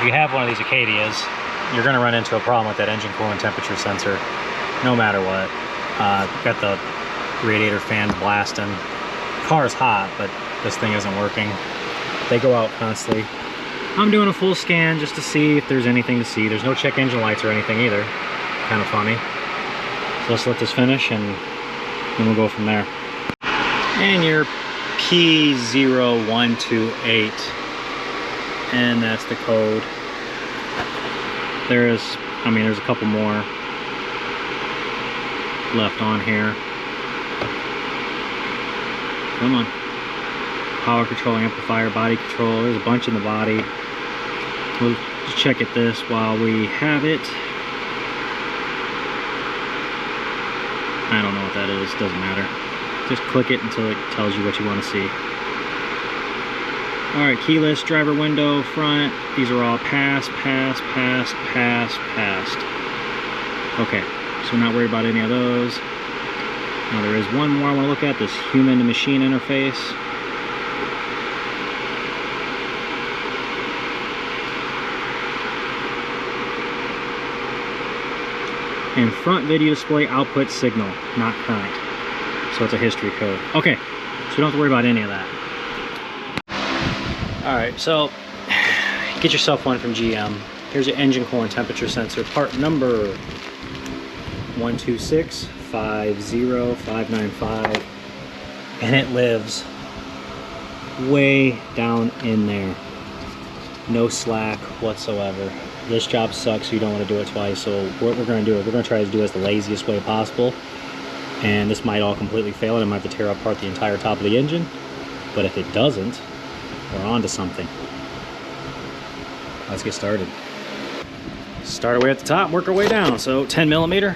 you have one of these Acadias, you're going to run into a problem with that engine coolant temperature sensor, no matter what. Got the radiator fans blasting. Car's hot, but this thing isn't working. They go out constantly. I'm doing a full scan just to see if there's anything to see. There's no check engine lights or anything either. Kind of funny. So let's let this finish and then we'll go from there. And your P0128, and that's the code. There's a couple more left on here. Come on. Power control, amplifier, body control. There's a bunch in the body. We'll just check at this while we have it. I don't know what that is, doesn't matter. Just click it until it tells you what you want to see. Alright, keyless, driver window, front. These are all passed. Okay, so we're not worried about any of those. Now there is one more I want to look at, this human to machine interface. And front video display output signal, not current. So it's a history code. Okay, so you don't have to worry about any of that. Alright, so get yourself one from GM. Here's your engine coolant temperature sensor, part number 12650595. And it lives way down in there. No slack whatsoever. This job sucks, so you don't want to do it twice. So what we're going to do is we're going to try to do it as the laziest way possible. And this might all completely fail, and I might have to tear apart the entire top of the engine. But if it doesn't, we're on to something. Let's get started. Start away at the top, work our way down. So 10 millimeter.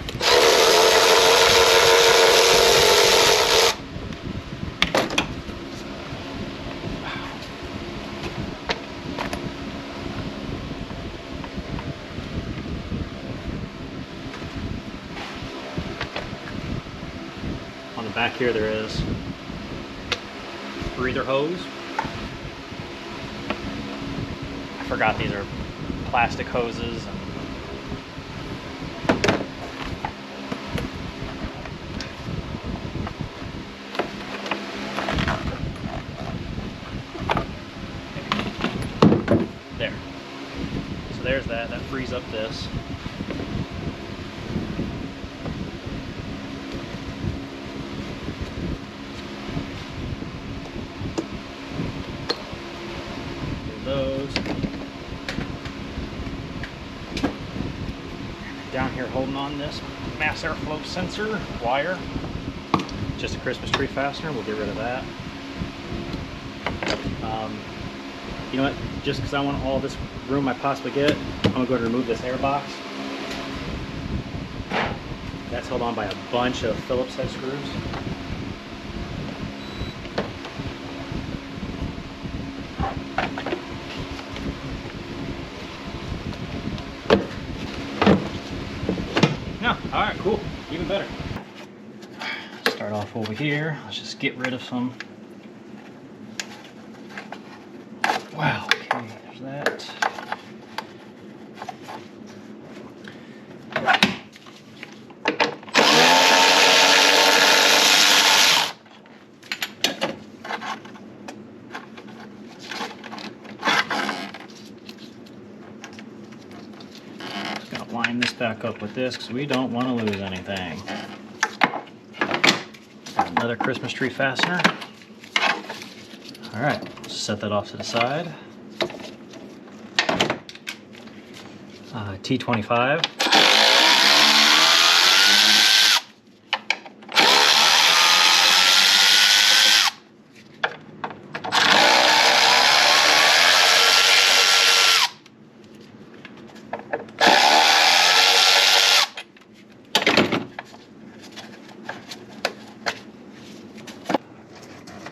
On the back here there is breather hose. I forgot these are plastic hoses. There. So there's that. That frees up this. Those. Down here holding on this mass airflow sensor wire. Just a Christmas tree fastener. We'll get rid of that. You know what? Just because I want all this room I possibly get, I'm going to go ahead and remove this air box. That's held on by a bunch of Phillips head screws. No, alright, cool. Even better. Start off over here. Let's just get rid of some. Wow, okay, there's that. Line this back up with this because we don't want to lose anything. Another Christmas tree fastener. Alright, set that off to the side. T25.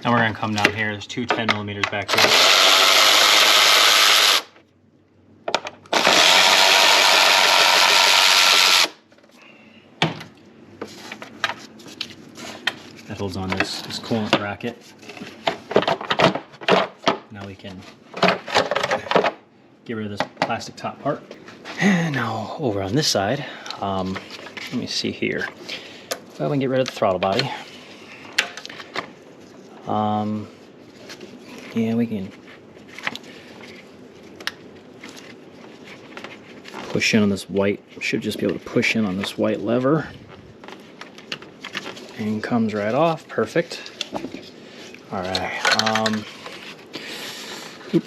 And we're going to come down here. There's two 10 millimeters back here. That holds on this coolant bracket. Now we can get rid of this plastic top part. And now over on this side, let me see here. Well, we can get rid of the throttle body. Yeah, we can push in on this white, should just be able to push in on this white lever. And comes right off, perfect. All right,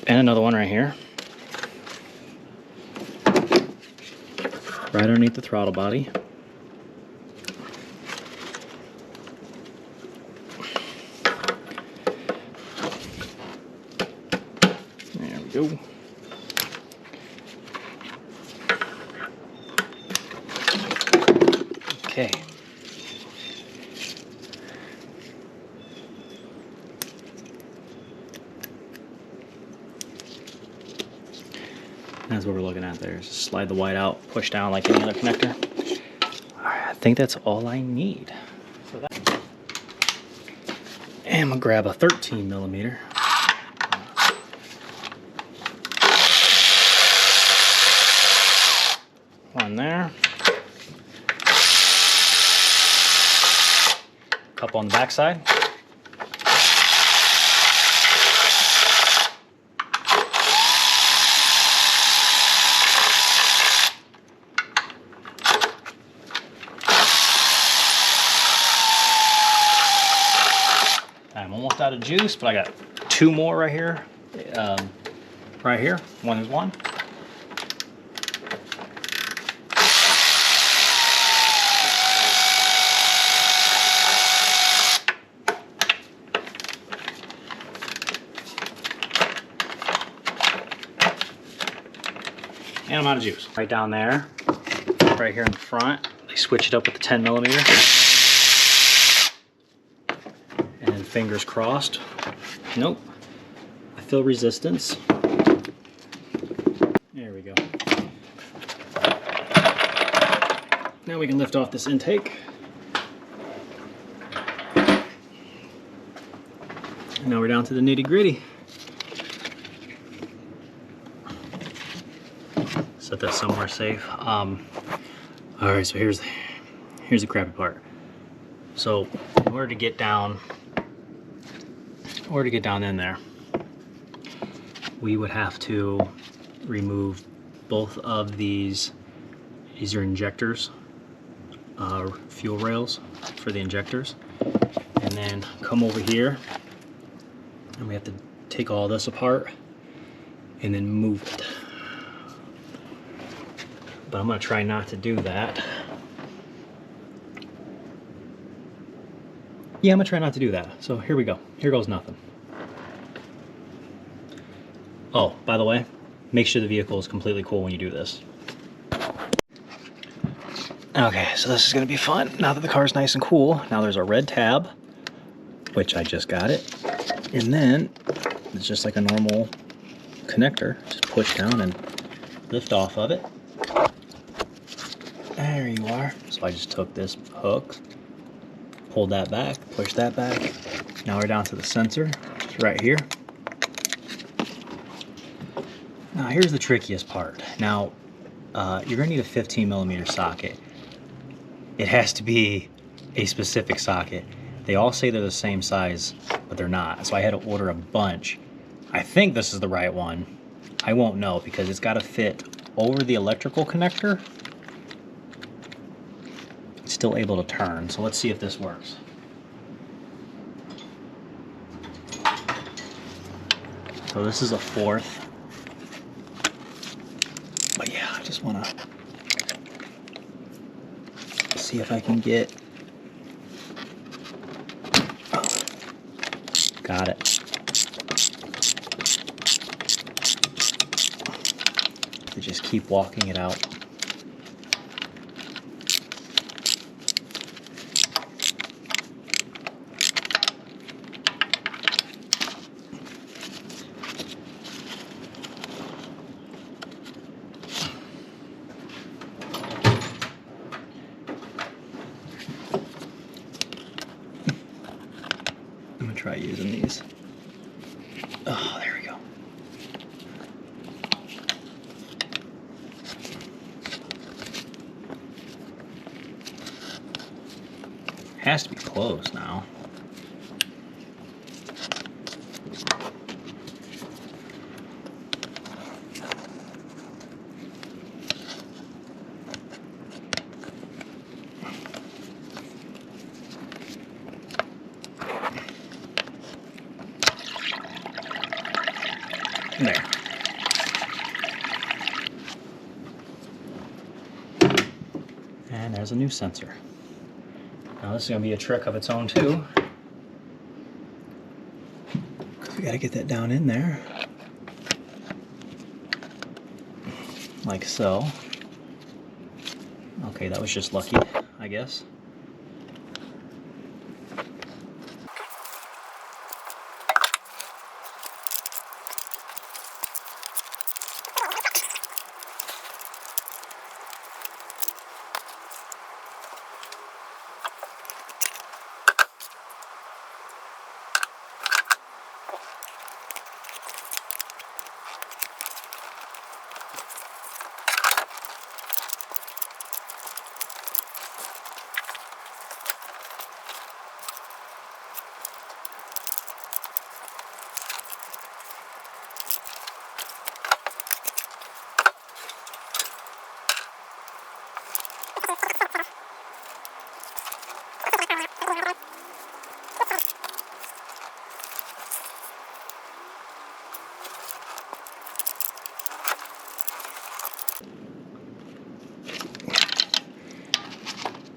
and another one right here. Right underneath the throttle body. There we go. Okay. That's what we're looking at there. Just slide the white out, push down like any other connector. All right, I think that's all I need for that. And I'm gonna grab a 13 millimeter. One there. Couple on the back side. I'm almost out of juice, but I got two more right here. Right here. One is one. And I'm out of juice. Right down there, right here in the front, they switch it up with the 10 millimeter. And fingers crossed. Nope. I feel resistance. There we go. Now we can lift off this intake. And now we're down to the nitty-gritty. Set that somewhere safe. All right, so here's the crappy part. So in order to get down in there, we would have to remove both of these. These are injectors, fuel rails for the injectors, and then come over here, and we have to take all this apart and then move it. But I'm gonna try not to do that. Yeah, I'm gonna try not to do that. So here we go. Here goes nothing. Oh, by the way, make sure the vehicle is completely cool when you do this. Okay, so this is gonna be fun. Now that the car's nice and cool, now there's a red tab, which I just got it. And then it's just like a normal connector. Just push down and lift off of it. There you are. So I just took this hook, pulled that back, pushed that back. Now we're down to the sensor, which is right here. Now here's the trickiest part. Now you're gonna need a 15 millimeter socket. It has to be a specific socket. They all say they're the same size, but they're not. So I had to order a bunch. I think this is the right one. I won't know because it's gotta fit over the electrical connector. Still able to turn, so let's see if this works. So this is a 4th, but yeah, I just want to see if I can get, oh, got it. To just keep walking it out. I'm gonna try using these. Oh, there we go. has to be close now. There. And there's a new sensor. Now this is going to be a trick of its own too. Because we got to get that down in there. Like so. Okay, that was just lucky, I guess.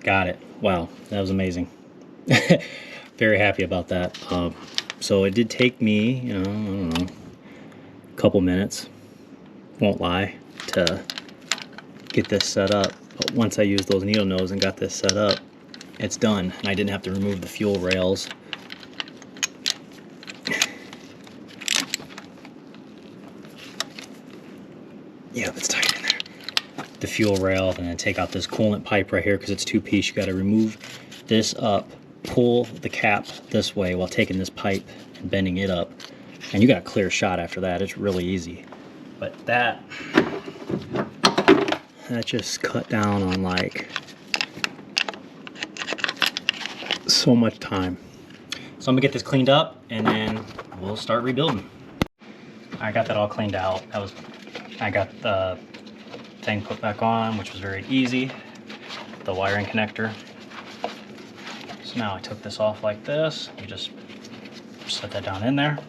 Got it. Wow, that was amazing. Very happy about that. So it did take me, you know, I don't know, a couple minutes, won't lie, to get this set up. But once I used those needle nose and got this set up, it's done. And I didn't have to remove the fuel rails. Yeah, it's tight in there. The fuel rail, and then take out this coolant pipe right here because it's two-piece. You got to remove this up, pull the cap this way while taking this pipe and bending it up, and you got a clear shot after that. It's really easy. But that just cut down on like so much time. So I'm gonna get this cleaned up and then we'll start rebuilding. I got that all cleaned out. I got the thing put back on, which was very easy, the wiring connector. So now I took this off like this. You just set that down in there.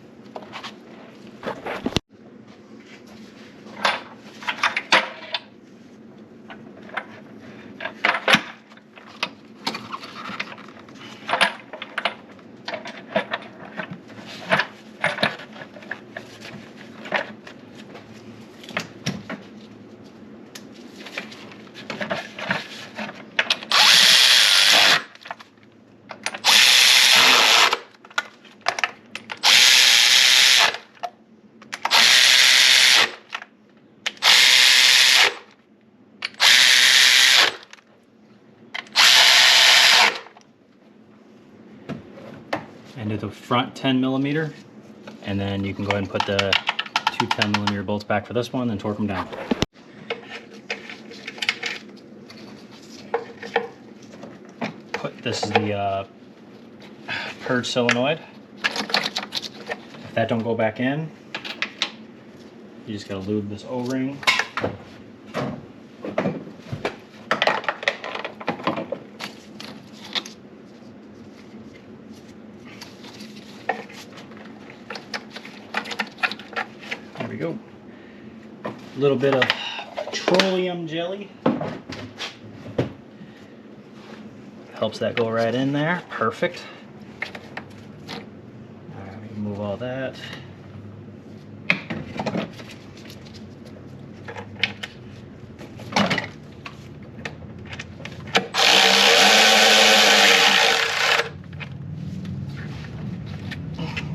And do the front 10mm, and then you can go ahead and put the two 10mm bolts back for this one and torque them down. This is the purge solenoid. If that don't go back in, you just gotta lube this O-ring. There we go. A little bit of petroleum jelly. Helps that go right in there. Perfect. All right, we can move all that.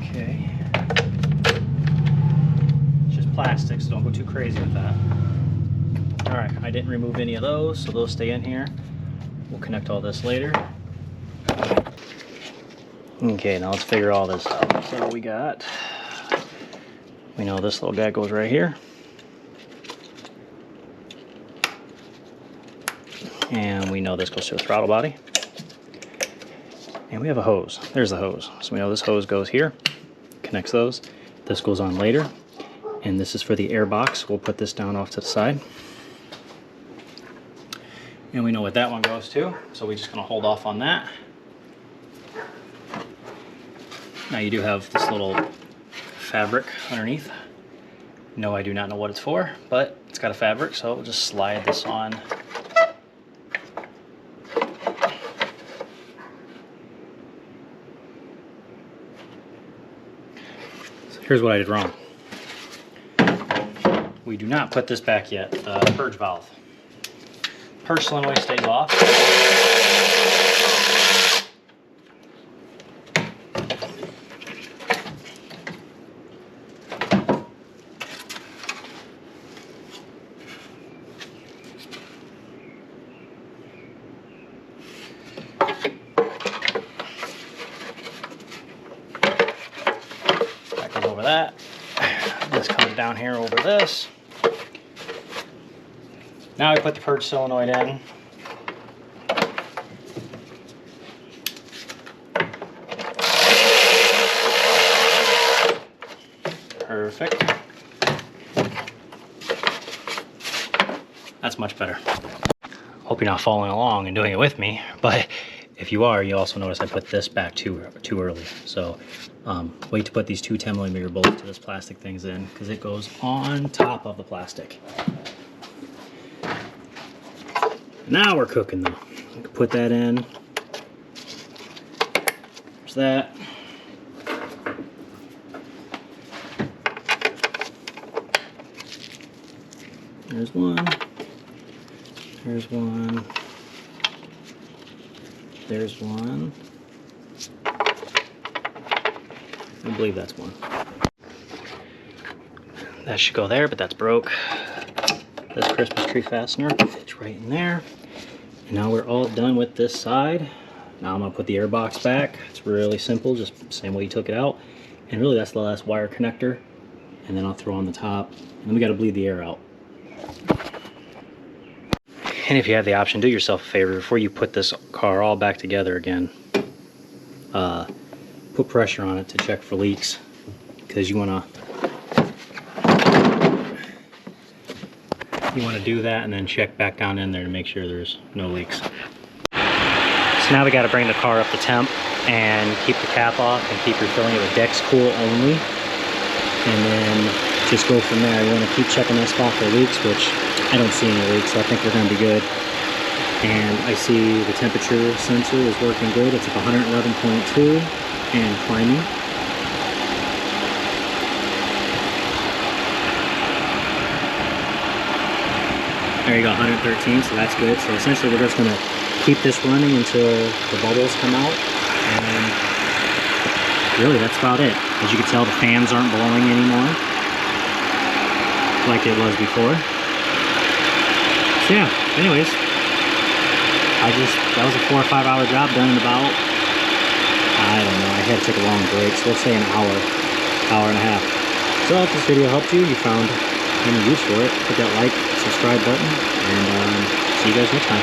Okay. It's just plastic, so don't go too crazy with that. All right, I didn't remove any of those, so those stay in here. We'll connect all this later. Okay, now let's figure all this out. So we know this little guy goes right here. And we know this goes to the throttle body. And we have a hose. There's the hose. So we know this hose goes here, connects those. This goes on later. And this is for the air box. We'll put this down off to the side. And we know what that one goes to. So we're just gonna hold off on that. Now you do have this little fabric underneath. No, I do not know what it's for, but it's got a fabric, so we'll just slide this on. So here's what I did wrong. We do not put this back yet, the purge valve. Purge solenoid stays off. That goes over that. This comes down here over this. Now we put the purge solenoid in. Perfect. That's much better. Hope you're not following along and doing it with me, but if you are, you also notice I put this back too early. So wait to put these two 10mm bolts to this plastic things in, because it goes on top of the plastic. Now we're cooking though. You can put that in. There's that. There's one. There's one. There's one. I believe that's one. That should go there, but that's broke. This Christmas tree fastener fits right in there. And now we're all done with this side. Now I'm gonna put the air box back. It's really simple, just same way you took it out. And really that's the last wire connector. And then I'll throw on the top. And then we gotta bleed the air out. And if you have the option, do yourself a favor before you put this car all back together again. Put pressure on it to check for leaks, because you want to do that and then check back down in there to make sure there's no leaks. So now we got to bring the car up to temp and keep the cap off and keep refilling it with Dex Cool only, and then just go from there. You want to keep checking that spot for leaks, which I don't see any leaks, so I think we're going to be good. And I see the temperature sensor is working good. It's at 111.2 and climbing. There you go, 113, so that's good. So essentially we're just going to keep this running until the bubbles come out. And really that's about it. As you can tell, the fans aren't blowing anymore like it was before. So yeah, anyways, that was a 4 or 5 hour job done in about, I don't know, I had to take a long break, so let's say an hour and a half. So if this video helped you, you found any use for it, hit that like, subscribe button, and see you guys next time.